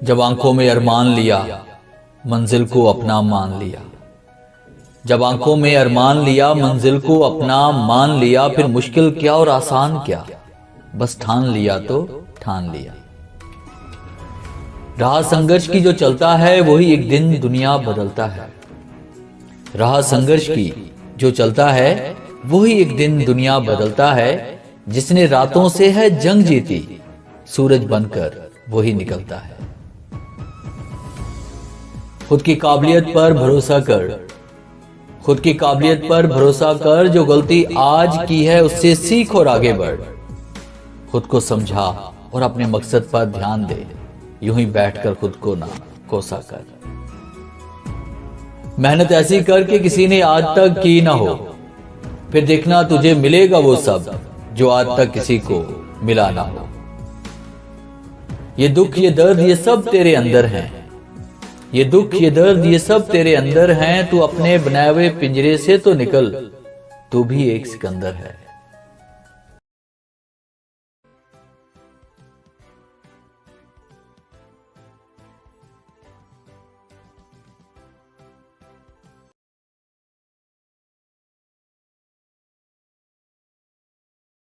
जब आंखों में अरमान लिया, मंजिल को अपना मान लिया। जब आंखों में अरमान लिया, मंजिल को अपना मान लिया। फिर मुश्किल क्या और आसान क्या, बस ठान लिया तो ठान लिया। राह संघर्ष की जो चलता है, वही एक दिन दुनिया बदलता है। राह संघर्ष की जो चलता है, वही एक दिन दुनिया बदलता है। जिसने रातों से है जंग जीती, सूरज बनकर वही निकलता है। खुद की काबिलियत पर भरोसा कर, खुद की काबिलियत पर भरोसा कर। जो गलती आज की है उससे सीख और आगे बढ़। खुद को समझा और अपने मकसद पर ध्यान दे, यूं ही बैठकर खुद को ना कोसा कर। मेहनत ऐसी कर कि किसी ने आज तक की ना हो, फिर देखना तुझे मिलेगा वो सब जो आज तक किसी को मिला ना हो। ये दुख ये दर्द ये सब तेरे अंदर हैं, ये दुख ये दर्द ये सब तेरे अंदर हैं। तू अपने बनाए हुए पिंजरे से तो निकल, तू भी एक सिकंदर है।